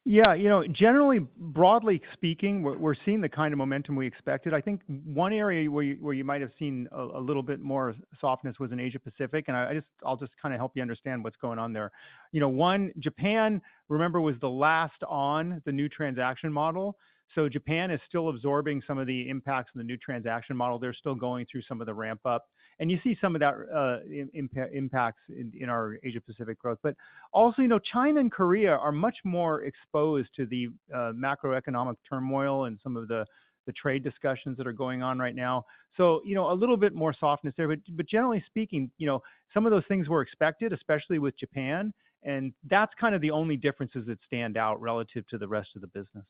Speaker 3: Yeah, generally, broadly speaking, we're seeing the kind of momentum we expected. I think one area where you might have seen a little bit more softness was in Asia Pacific, and I'll just kind of help you understand what's going on there. One, Japan, remember, was the last on the new transaction model. So Japan is still absorbing some of the impacts of the new transaction model. They're still going through some of the ramp up. And you see some of that impacts in our Asia Pacific growth. But also, China and Korea are much more exposed to the macroeconomic turmoil and some of the trade discussions that are going on right now. So, a little bit more softness there. But generally speaking, some of those things were expected, especially with Japan. And that's kind of the only differences that stand out relative to the rest of the business.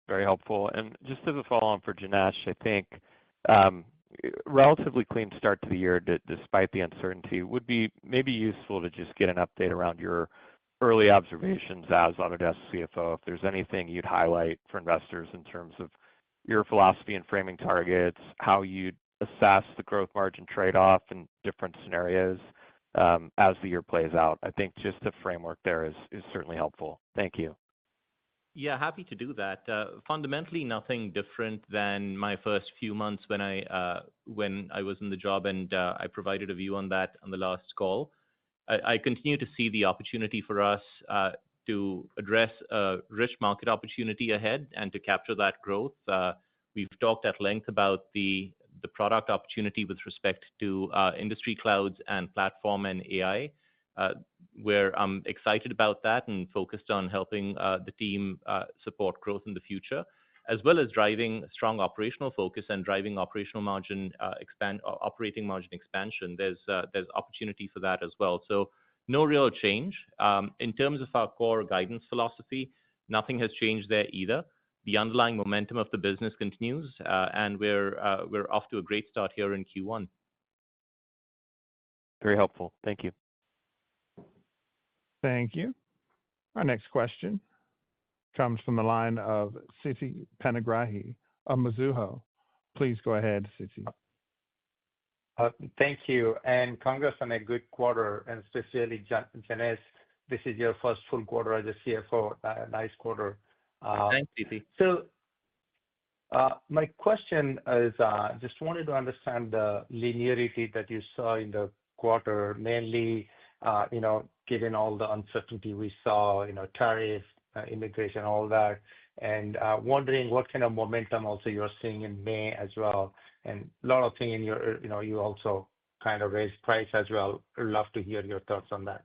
Speaker 13: Very helpful. And just as a follow-on for Janesh, I think relatively clean start to the year despite the uncertainty would be maybe useful to just get an update around your early observations as Autodesk CFO. If there's anything you'd highlight for investors in terms of your philosophy in framing targets, how you'd assess the growth margin trade-off in different scenarios as the year plays out. I think just the framework there is certainly helpful. Thank you.
Speaker 4: Yeah, happy to do that. Fundamentally, nothing different than my first few months when I was in the job, and I provided a view on that on the last call. I continue to see the opportunity for us to address a rich market opportunity ahead and to capture that growth. We've talked at length about the product opportunity with respect to industry clouds and platform and AI. Where I'm excited about that and focused on helping the team support growth in the future, as well as driving strong operational focus and driving operating margin expansion. There's opportunity for that as well. So no real change. In terms of our core guidance philosophy, nothing has changed there either. The underlying momentum of the business continues, and we're off to a great start here in Q1.
Speaker 13: Very helpful. Thank you.
Speaker 1: Thank you. Our next question comes from the line of Siti Panigrahi of Mizuho. Please go ahead, Siti.
Speaker 14: Thank you, and congrats on a good quarter, and especially Janesh, this is your first full quarter as a CFO. Nice quarter.
Speaker 4: Thanks, Siti.
Speaker 14: So my question is, just wanted to understand the linearity that you saw in the quarter, mainly, given all the uncertainty we saw, tariff, immigration, all that, and wondering what kind of momentum also you're seeing in May as well. And a lot of things in your, you also kind of raised price as well. I'd love to hear your thoughts on that.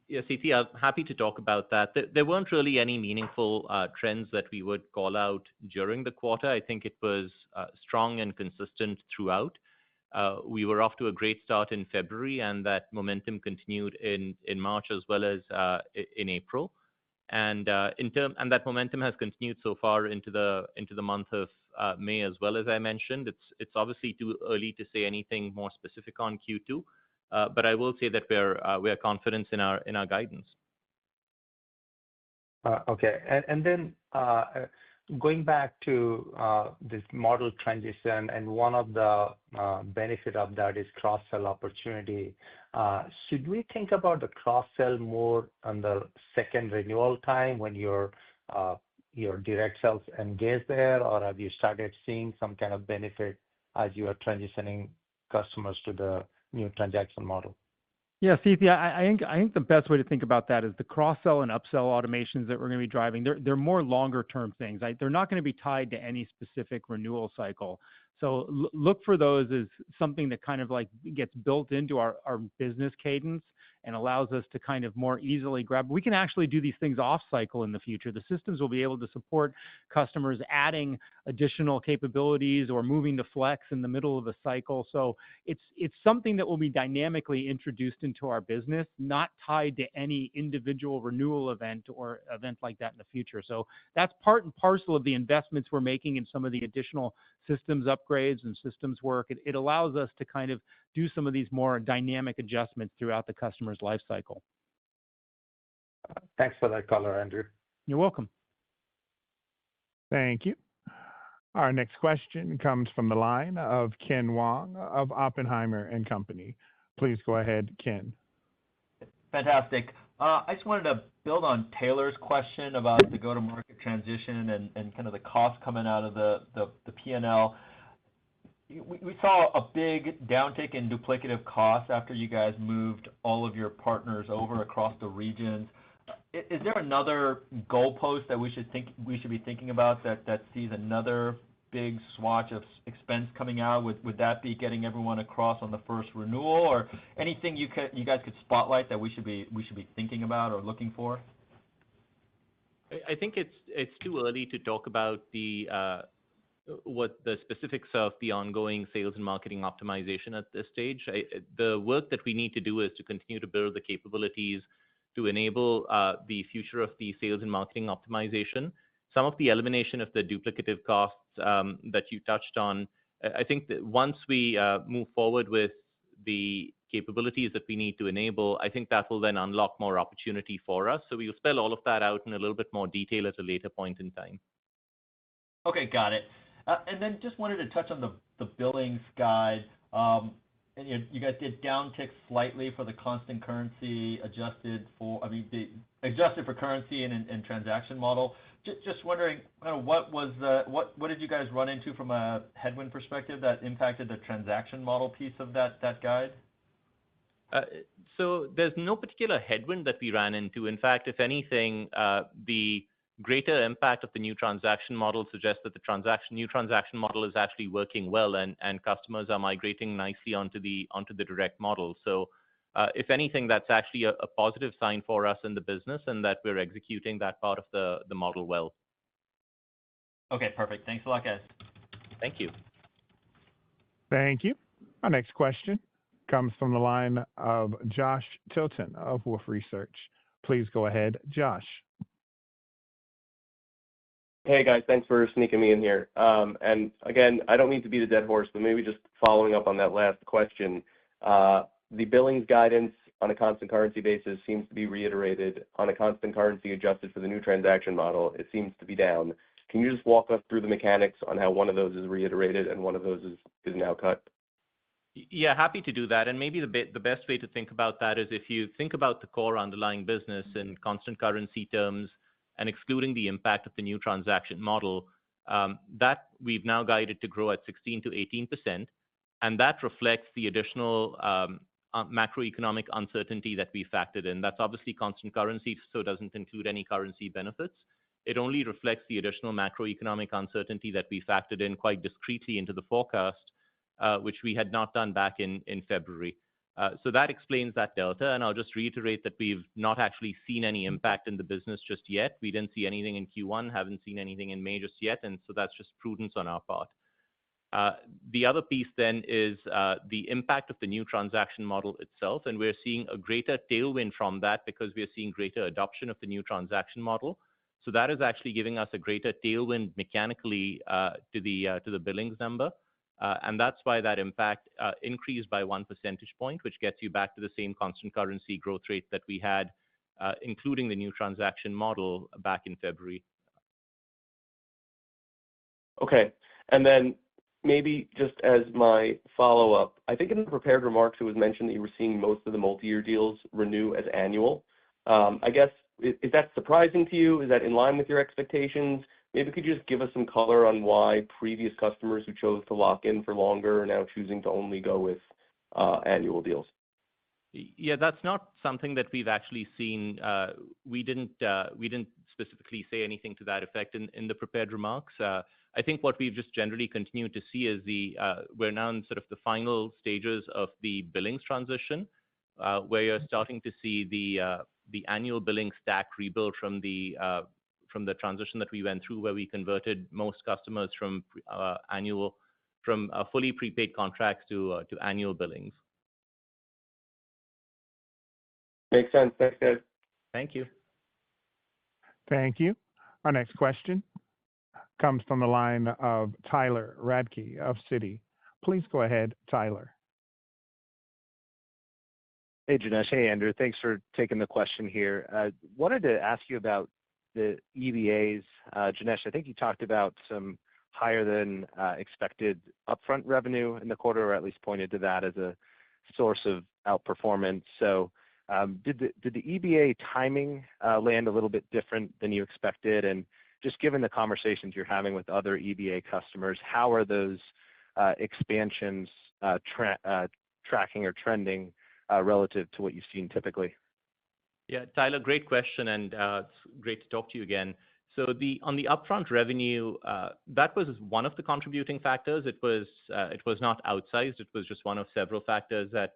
Speaker 4: Yeah, Siti, I'm happy to talk about that. There weren't really any meaningful trends that we would call out during the quarter. I think it was strong and consistent throughout. We were off to a great start in February, and that momentum continued in March as well as in April. And that momentum has continued so far into the month of May as well, as I mentioned. It's obviously too early to say anything more specific on Q2, but I will say that we're confident in our guidance.
Speaker 14: Okay, and then Going back to this model transition, and one of the benefit of that is cross-sell opportunity. Should we think about the cross-sell more on the second renewal time when your direct sales engage there, or have you started seeing some kind of benefit as you are transitioning customers to the new transaction model?
Speaker 3: Yeah, Cynthia, I think the best way to think about that is the cross-sell and upsell automations that we're going to be driving. They're more longer-term things. They're not going to be tied to any specific renewal cycle. So look for those as something that kind of like gets built into our business cadence and allows us to kind of more easily grab. We can actually do these things off cycle in the future. The systems will be able to support customers adding additional capabilities or moving to flex in the middle of a cycle. So it's something that will be dynamically introduced into our business, not tied to any individual renewal event or event like that in the future. So that's part and parcel of the investments we're making in some of the additional systems upgrades and systems work. It allows us to kind of do some of these more dynamic adjustments throughout the customer's life cycle.
Speaker 14: Thanks for that color, Andrew.
Speaker 3: You're welcome.
Speaker 1: Thank you. Our next question comes from the line of Ken Wong of Oppenheimer and Company. Please go ahead, Ken.
Speaker 15: Fantastic. I just wanted to build on Taylor's question about the go-to-market transition and kind of the cost coming out of the P&L. We saw a big downtick in duplicative costs after you guys moved all of your partners over across the regions. Is there another goalpost that we should be thinking about that sees another big swatch of expense coming out? Would that be getting everyone across on the first renewal, or anything you guys could spotlight that we should be thinking about or looking for?
Speaker 4: I think it's too early to talk about what the specifics of the ongoing sales and marketing optimization at this stage. The work that we need to do is to continue to build the capabilities to enable the future of the sales and marketing optimization. Some of the elimination of the duplicative costs that you touched on, I think that once we move forward with the capabilities that we need to enable, I think that will then unlock more opportunity for us. So we'll spell all of that out in a little bit more detail at a later point in time.
Speaker 15: Okay, got it. And then just wanted to touch on the billings guide. And you guys did downtick slightly for the constant currency adjusted for currency and transaction model. Just wondering, kind of what did you guys run into from a headwind perspective that impacted the transaction model piece of that guide?
Speaker 4: So there's no particular headwind that we ran into. In fact, if anything, the greater impact of the new transaction model suggests that the new transaction model is actually working well, and customers are migrating nicely onto the direct model. So if anything, that's actually a positive sign for us in the business, and that we're executing that part of the model well.
Speaker 15: Okay, perfect. Thanks a lot, guys.
Speaker 4: Thank you.
Speaker 1: Thank you. Our next question comes from the line of Josh Tilton of Wolfe Research. Please go ahead, Josh.
Speaker 16: Hey, guys. Thanks for sneaking me in here. And again, I don't mean to beat a dead horse, but maybe just following up on that last question. The billings guidance on a constant currency basis seems to be reiterated. On a constant currency adjusted for the new transaction model, it seems to be down. Can you just walk us through the mechanics on how one of those is reiterated and one of those is now cut?
Speaker 4: Yeah, happy to do that. And maybe the best way to think about that is if you think about the core underlying business in constant currency terms and excluding the impact of the new transaction model, that we've now guided to grow at 16 to 18%. And that reflects the additional macroeconomic uncertainty that we factored in. That's obviously constant currency, so it doesn't include any currency benefits. It only reflects the additional macroeconomic uncertainty that we factored in quite discreetly into the forecast, which we had not done back in February. So that explains that delta. And I'll just reiterate that we've not actually seen any impact in the business just yet. We didn't see anything in Q1, haven't seen anything in May just yet. And so that's just prudence on our part. The other piece then is the impact of the new transaction model itself. And we're seeing a greater tailwind from that because we're seeing greater adoption of the new transaction model. So that is actually giving us a greater tailwind mechanically to the billings number. And that's why that impact increased by 1 percentage point, which gets you back to the same constant currency growth rate that we had, including the new transaction model back in February.
Speaker 16: Okay. And then maybe just as my follow-up, I think in the prepared remarks, it was mentioned that you were seeing most of the multi-year deals renew as annual. I guess, is that surprising to you? Is that in line with your expectations? Maybe could you just give us some color on why previous customers who chose to lock in for longer are now choosing to only go with annual deals?
Speaker 4: Yeah, that's not something that we've actually seen. We didn't specifically say anything to that effect in the prepared remarks. I think what we've just generally continued to see is we're now in sort of the final stages of the billings transition, where you're starting to see the annual billing stack rebuild from the transition that we went through, where we converted most customers from fully prepaid contracts to annual billings.
Speaker 16: Makes sense. Thanks, guys.
Speaker 4: Thank you.
Speaker 1: Thank you. Our next question comes from the line of Tyler Radke of Citi. Please go ahead, Tyler.
Speaker 17: Hey, Janesh. Hey, Andrew. Thanks for taking the question here. Wanted to ask you about the EBAs. Janesh, I think you talked about some higher than expected upfront revenue in the quarter, or at least pointed to that as a source of outperformance. So did the EBA timing land a little bit different than you expected? And just given the conversations you're having with other EBA customers, how are those expansions tracking or trending relative to what you've seen typically?
Speaker 4: Yeah, Tyler, great question, and it's great to talk to you again. So on the upfront revenue, that was one of the contributing factors. It was not outsized. It was just one of several factors that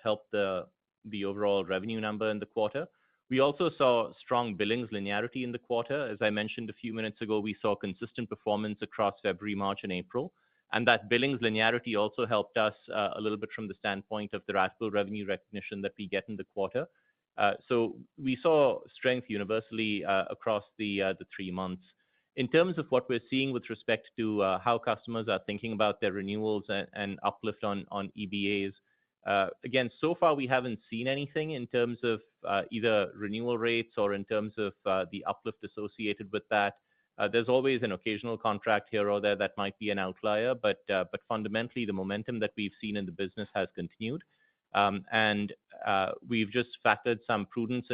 Speaker 4: helped the overall revenue number in the quarter. We also saw strong billings linearity in the quarter. As I mentioned a few minutes ago, we saw consistent performance across February, March, and April. And that billings linearity also helped us a little bit from the standpoint of the ratable revenue recognition that we get in the quarter. So we saw strength universally across the 3 months. In terms of what we're seeing with respect to how customers are thinking about their renewals and uplift on EBAs, again, so far we haven't seen anything in terms of either renewal rates or in terms of the uplift associated with that. There's always an occasional contract here or there that might be an outlier, but fundamentally the momentum that we've seen in the business has continued. And we've just factored some prudence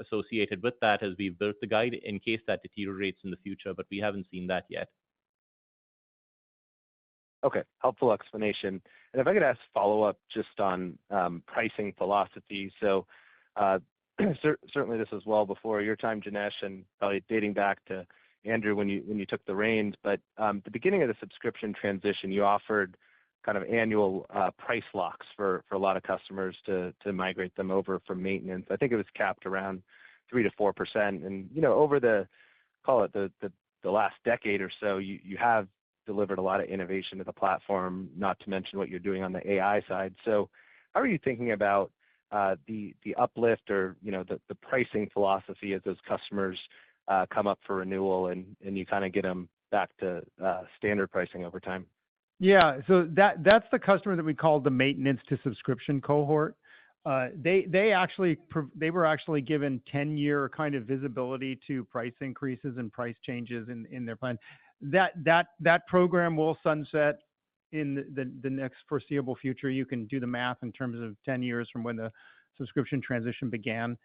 Speaker 4: associated with that as we've built the guide in case that deteriorates in the future, but we haven't seen that yet.
Speaker 17: Okay, helpful explanation. And if I could ask follow-up just on pricing philosophy. So certainly this was well before your time, Janesh, and probably dating back to Andrew when you took the reins. But the beginning of the subscription transition, you offered kind of annual price locks for a lot of customers to migrate them over from maintenance. I think it was capped around 3 to 4%. And over the last decade or so, you have delivered a lot of innovation to the platform, not to mention what you're doing on the AI side. So how are you thinking about the uplift or the pricing philosophy as those customers come up for renewal and you kind of get them back to standard pricing over time?
Speaker 3: Yeah, so that's the customer that we call the maintenance to subscription cohort. They were actually given 10-year kind of visibility to price increases and price changes in their plan. That program will sunset in the next foreseeable future. You can do the math in terms of 10 years from when the subscription transition began.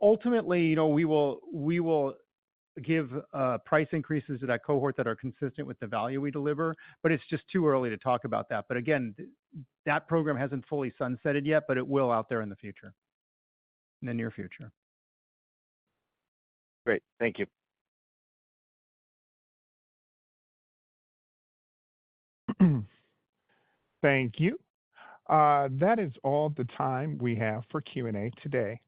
Speaker 3: Ultimately, we will give price increases to that cohort that are consistent with the value we deliver, but it's just too early to talk about that. But again, that program hasn't fully sunsetted yet, but it will out there in the future, in the near future.
Speaker 17: Great. Thank you.
Speaker 1: Thank you. That is all the time we have for Q&A today.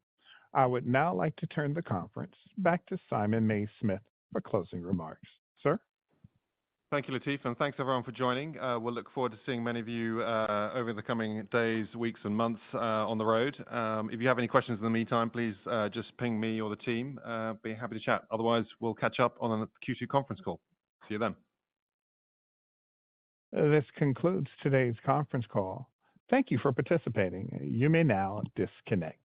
Speaker 1: I would now like to turn the conference back to Simon Mays-Smith for closing remarks. Sir?
Speaker 2: Thank you, Latif, and thanks everyone for joining. We'll look forward to seeing many of you over the coming days, weeks, and months on the road. If you have any questions in the meantime, please just ping me or the team. Be happy to chat. Otherwise, we'll catch up on a Q2 conference call. See you then.
Speaker 1: This concludes today's conference call. Thank you for participating. You may now disconnect.